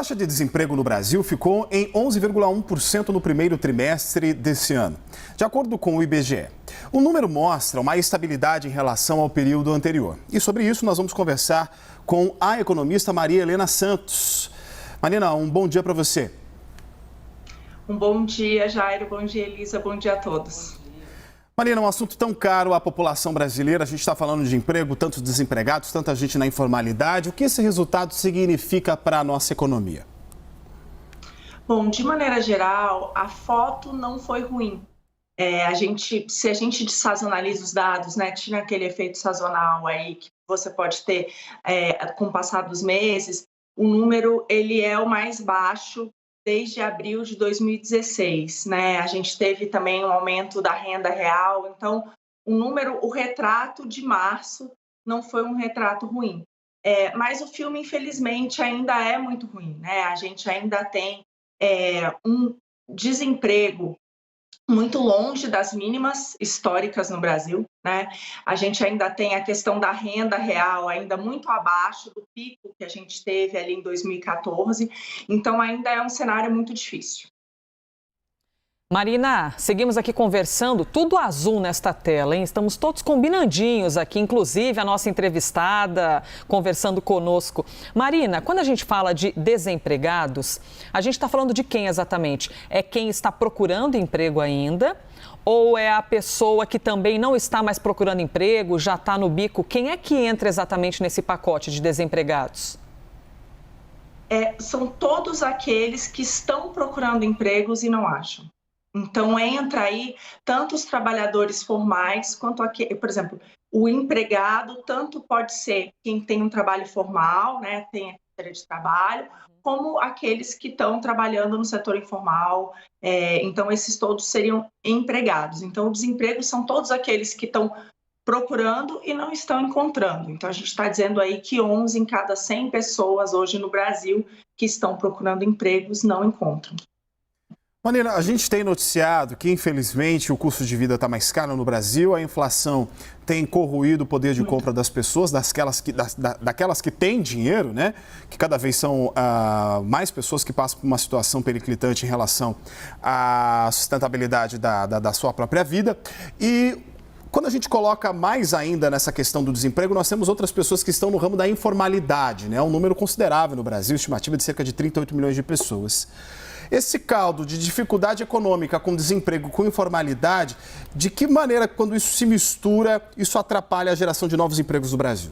taxa de desemprego no Brasil ficou em 11,1% no primeiro trimestre desse ano, de acordo com o IBGE. O número mostra uma estabilidade em relação ao período anterior. E sobre isso nós vamos conversar com a economista Maria Helena Santos. Marina, um bom dia para você. Um bom dia, Jairo. Bom dia, Elisa. Bom dia a todos. Marina, um assunto tão caro à população brasileira, a gente está falando de emprego, tantos desempregados, tanta gente na informalidade. O que esse resultado significa para a nossa economia? Bom, de maneira geral, a foto não foi ruim. Se a gente dessazonaliza os dados, né, tira aquele efeito sazonal aí que você pode ter com o passar dos meses, o número ele é o mais baixo desde abril de 2016, né? A gente teve também um aumento da renda real, então o retrato de março não foi um retrato ruim. Mas o filme, infelizmente, ainda é muito ruim, né? A gente ainda tem um desemprego muito longe das mínimas históricas no Brasil, né? A gente ainda tem a questão da renda real ainda muito abaixo do pico que a gente teve ali em 2014, então ainda é um cenário muito difícil. Marina, seguimos aqui conversando, tudo azul nesta tela, hein? Estamos todos combinandinhos aqui, inclusive a nossa entrevistada conversando conosco. Marina, quando a gente fala de desempregados, a gente está falando de quem exatamente? É quem está procurando emprego ainda? Ou é a pessoa que também não está mais procurando emprego, já está no bico? Quem é que entra exatamente nesse pacote de desempregados? São todos aqueles que estão procurando empregos e não acham. Então, entra aí tanto os trabalhadores formais, quanto, por exemplo, o empregado, tanto pode ser quem tem um trabalho formal, né, tem a carteira de trabalho, como aqueles que estão trabalhando no setor informal. Então, esses todos seriam empregados. Então, o desemprego são todos aqueles que estão procurando e não estão encontrando. Então, a gente está dizendo aí que 11 em cada 100 pessoas hoje no Brasil que estão procurando empregos não encontram. Marina, a gente tem noticiado que, infelizmente, o custo de vida está mais caro no Brasil, a inflação tem corroído o poder de compra das pessoas, daquelas que têm dinheiro, né? Que cada vez são mais pessoas que passam por uma situação periclitante em relação à sustentabilidade da sua própria vida. E quando a gente coloca mais ainda nessa questão do desemprego, nós temos outras pessoas que estão no ramo da informalidade, né? Um número considerável no Brasil, estimativa de cerca de 38 milhões de pessoas. Esse caldo de dificuldade econômica com desemprego, com informalidade, de que maneira, quando isso se mistura, isso atrapalha a geração de novos empregos no Brasil?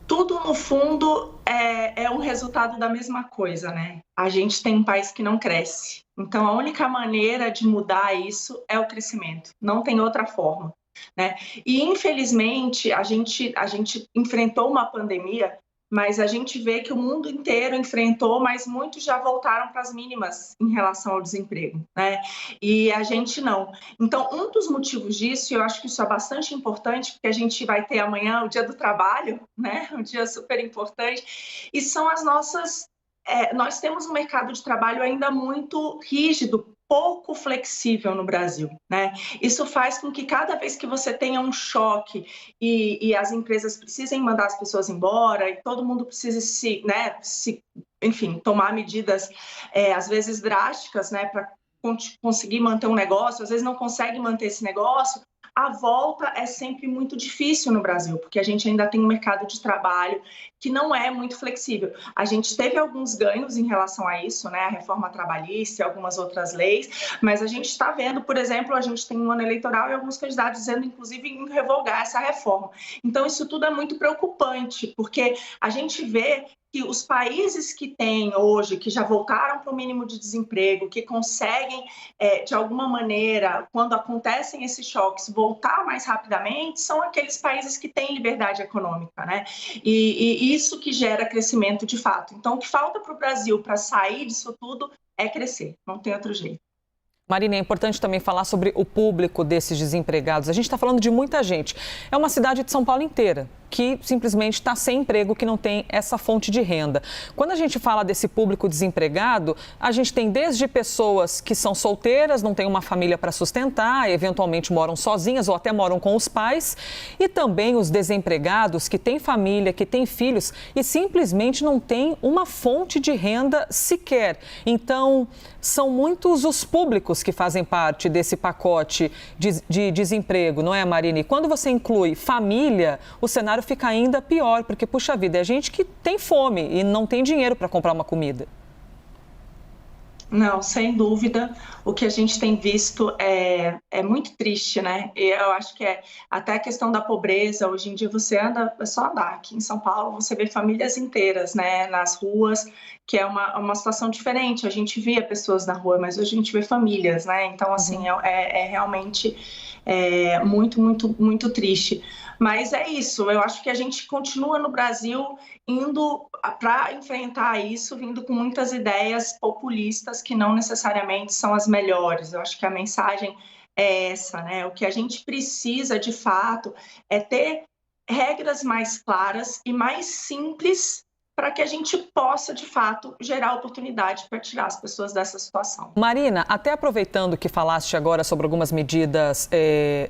Tudo, no fundo, é um resultado da mesma coisa, né? A gente tem um país que não cresce. Então, a única maneira de mudar isso é o crescimento. Não tem outra forma, né? E, infelizmente, a gente enfrentou uma pandemia, mas a gente vê que o mundo inteiro enfrentou, mas muitos já voltaram para as mínimas em relação ao desemprego, né? E a gente não. Então, um dos motivos disso, e eu acho que isso é bastante importante, porque a gente vai ter amanhã o Dia do Trabalho, né? Um dia super importante, e são as nossas... nós temos um mercado de trabalho ainda muito rígido, pouco flexível no Brasil, né? Isso faz com que cada vez que você tenha um choque e as empresas precisem mandar as pessoas embora e todo mundo precise enfim, tomar medidas às vezes drásticas, né, para conseguir manter um negócio, às vezes não consegue manter esse negócio, a volta é sempre muito difícil no Brasil, porque a gente ainda tem um mercado de trabalho que não é muito flexível. A gente teve alguns ganhos em relação a isso, né? A reforma trabalhista e algumas outras leis, mas a gente está vendo, por exemplo, a gente tem um ano eleitoral e alguns candidatos dizendo, inclusive, em revogar essa reforma. Então, isso tudo é muito preocupante, porque a gente vê que os países que têm hoje, que já voltaram para o mínimo de desemprego, que conseguem, de alguma maneira, quando acontecem esses choques, voltar mais rapidamente, são aqueles países que têm liberdade econômica, né? E isso que gera crescimento de fato. Então, o que falta para o Brasil para sair disso tudo é crescer, não tem outro jeito. Marina, é importante também falar sobre o público desses desempregados. A gente está falando de muita gente. É uma cidade de São Paulo inteira que simplesmente está sem emprego, que não tem essa fonte de renda. Quando a gente fala desse público desempregado, a gente tem desde pessoas que são solteiras, não têm uma família para sustentar, eventualmente moram sozinhas ou até moram com os pais, e também os desempregados que têm família, que têm filhos e simplesmente não têm uma fonte de renda sequer. Então, são muitos os públicos que fazem parte desse pacote de desemprego, não é, Marina? E quando você inclui família, o cenário fica ainda pior, porque, puxa vida, é gente que tem fome e não tem dinheiro para comprar uma comida. Não, sem dúvida, o que a gente tem visto é muito triste, né? E eu acho que até a questão da pobreza, hoje em dia você anda, é só andar aqui em São Paulo, você vê famílias inteiras, né, nas ruas, que é uma situação diferente. A gente via pessoas na rua, mas hoje a gente vê famílias, né? Então, assim, é realmente muito, muito, muito triste. Mas é isso, eu acho que a gente continua no Brasil indo para enfrentar isso, vindo com muitas ideias populistas que não necessariamente são as melhores. Eu acho que a mensagem é essa, né? O que a gente precisa, de fato, é ter regras mais claras e mais simples para que a gente possa, de fato, gerar oportunidade para tirar as pessoas dessa situação. Marina, até aproveitando que falaste agora sobre algumas medidas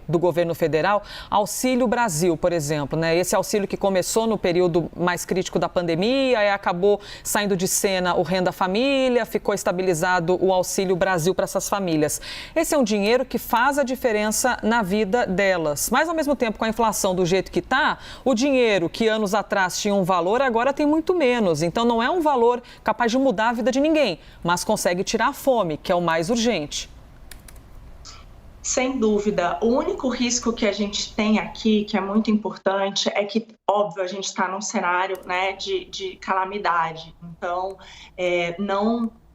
do governo federal, Auxílio Brasil, por exemplo, né? Esse auxílio que começou no período mais crítico da pandemia e acabou saindo de cena o Renda Família, ficou estabilizado o Auxílio Brasil para essas famílias. Esse é um dinheiro que faz a diferença na vida delas. Mas, ao mesmo tempo, com a inflação do jeito que está, o dinheiro que anos atrás tinha um valor, agora tem muito menos. Então, não é um valor capaz de mudar a vida de ninguém, mas consegue tirar a fome, que é o mais urgente. Sem dúvida. O único risco que a gente tem aqui, que é muito importante, é que, óbvio, a gente está num cenário, né, de calamidade. Então,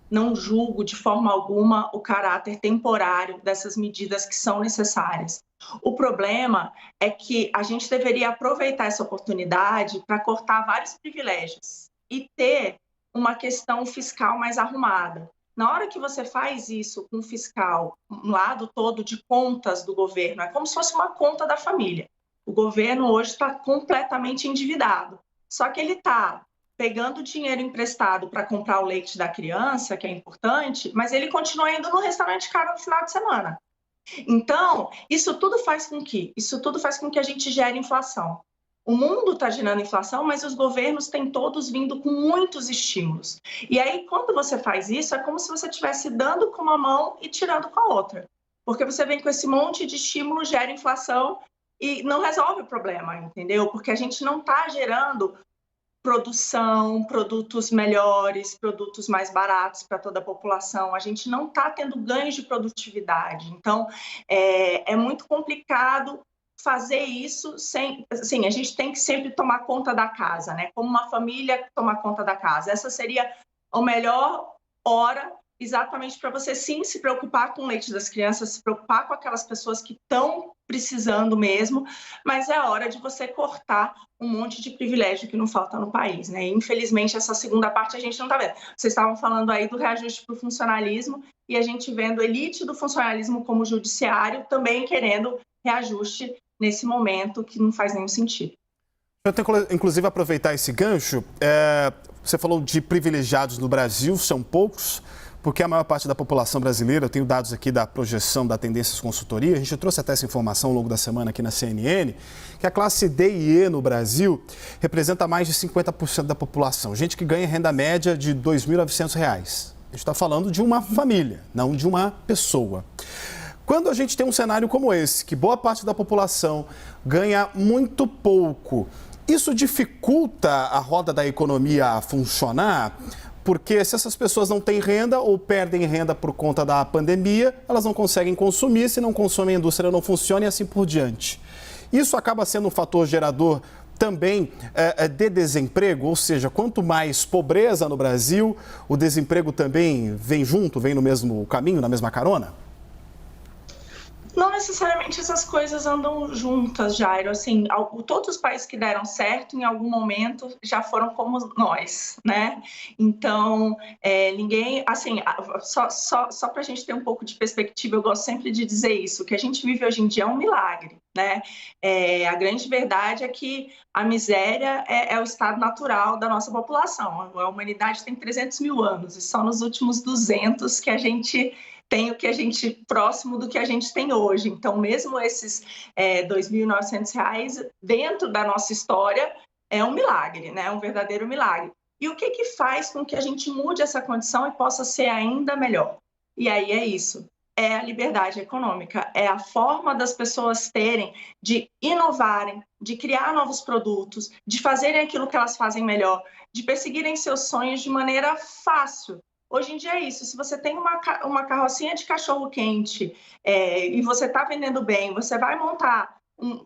não julgo de forma alguma o caráter temporário dessas medidas que são necessárias. O problema é que a gente deveria aproveitar essa oportunidade para cortar vários privilégios e ter uma questão fiscal mais arrumada. Na hora que você faz isso com o fiscal, um lado todo de contas do governo, é como se fosse uma conta da família. O governo hoje está completamente endividado, só que ele está pegando dinheiro emprestado para comprar o leite da criança, que é importante, mas ele continua indo no restaurante caro no final de semana. Então, isso tudo faz com que a gente gere inflação. O mundo está gerando inflação, mas os governos têm todos vindo com muitos estímulos. E aí, quando você faz isso, é como se você estivesse dando com uma mão e tirando com a outra. Porque você vem com esse monte de estímulo, gera inflação e não resolve o problema, entendeu? Porque a gente não está gerando produção, produtos melhores, produtos mais baratos para toda a população. A gente não está tendo ganhos de produtividade. Então, é muito complicado fazer isso sem... Assim, a gente tem que sempre tomar conta da casa, né? Como uma família tomar conta da casa. Essa seria a melhor hora exatamente para você, sim, se preocupar com o leite das crianças, se preocupar com aquelas pessoas que estão precisando mesmo, mas é hora de você cortar um monte de privilégio que não falta no país, né? E, infelizmente, essa segunda parte a gente não está vendo. Vocês estavam falando aí do reajuste para o funcionalismo e a gente vendo elite do funcionalismo como judiciário também querendo reajuste nesse momento que não faz nenhum sentido. Eu tenho, inclusive, aproveitar esse gancho. Você falou de privilegiados no Brasil, são poucos, porque a maior parte da população brasileira, eu tenho dados aqui da projeção da Tendências Consultoria, a gente trouxe até essa informação ao longo da semana aqui na CNN, que a classe D e E no Brasil representa mais de 50% da população, gente que ganha renda média de R$ 2.900. A gente está falando de uma família, não de uma pessoa. Quando a gente tem um cenário como esse, que boa parte da população ganha muito pouco, isso dificulta a roda da economia a funcionar? Porque se essas pessoas não têm renda ou perdem renda por conta da pandemia, elas não conseguem consumir, se não consomem, a indústria não funciona e assim por diante. Isso acaba sendo um fator gerador também de desemprego, ou seja, quanto mais pobreza no Brasil, o desemprego também vem junto, vem no mesmo caminho, na mesma carona? Não necessariamente essas coisas andam juntas, Jairo. Assim, todos os países que deram certo, em algum momento, já foram como nós, né? Então, ninguém... Assim, só para a gente ter um pouco de perspectiva, eu gosto sempre de dizer isso, o que a gente vive hoje em dia é um milagre, né? A grande verdade é que a miséria é o estado natural da nossa população. A humanidade tem 300 mil anos, e só nos últimos 200 que a gente... tem o que a gente, próximo do que a gente tem hoje. Então, mesmo esses R$ 2.900 dentro da nossa história, é um milagre, né? Um verdadeiro milagre. E o que faz com que a gente mude essa condição e possa ser ainda melhor? E aí é isso, é a liberdade econômica, é a forma das pessoas terem de inovarem, de criar novos produtos, de fazerem aquilo que elas fazem melhor, de perseguirem seus sonhos de maneira fácil. Hoje em dia é isso, se você tem uma carrocinha de cachorro-quente e você está vendendo bem, você vai montar,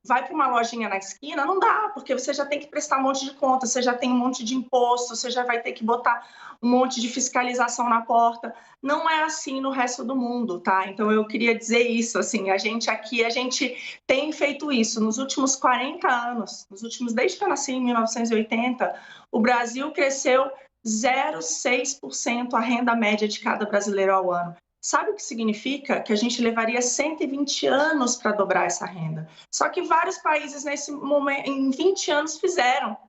vai para uma lojinha na esquina, não dá, porque você já tem que prestar um monte de conta, você já tem um monte de imposto, você já vai ter que botar um monte de fiscalização na porta. Não é assim no resto do mundo, tá? Então eu queria dizer isso, assim, a gente tem feito isso nos últimos 40 anos, desde que eu nasci em 1980, o Brasil cresceu 0,6% a renda média de cada brasileiro ao ano. Sabe o que significa? Que a gente levaria 120 anos para dobrar essa renda. Só que vários países nesse momento, em 20 anos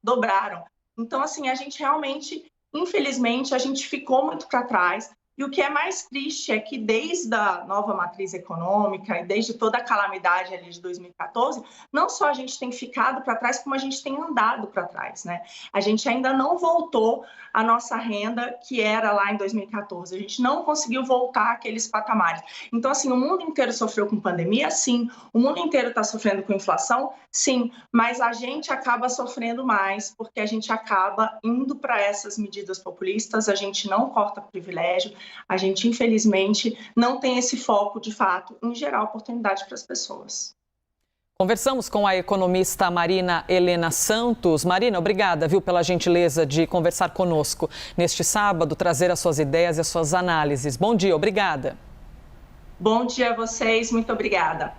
dobraram. Então, assim, a gente realmente, infelizmente, a gente ficou muito para trás. E o que é mais triste é que desde a nova matriz econômica e desde toda a calamidade ali de 2014, não só a gente tem ficado para trás, como a gente tem andado para trás, né? A gente ainda não voltou à nossa renda que era lá em 2014. A gente não conseguiu voltar àqueles patamares. Então, assim, o mundo inteiro sofreu com pandemia, sim. O mundo inteiro está sofrendo com inflação, sim. Mas a gente acaba sofrendo mais porque a gente acaba indo para essas medidas populistas, a gente não corta privilégio, a gente, infelizmente, não tem esse foco, de fato, em gerar oportunidade para as pessoas. Conversamos com a economista Marina Helena Santos. Marina, obrigada, viu, pela gentileza de conversar conosco neste sábado, trazer as suas ideias e as suas análises. Bom dia, obrigada. Bom dia a vocês, muito obrigada.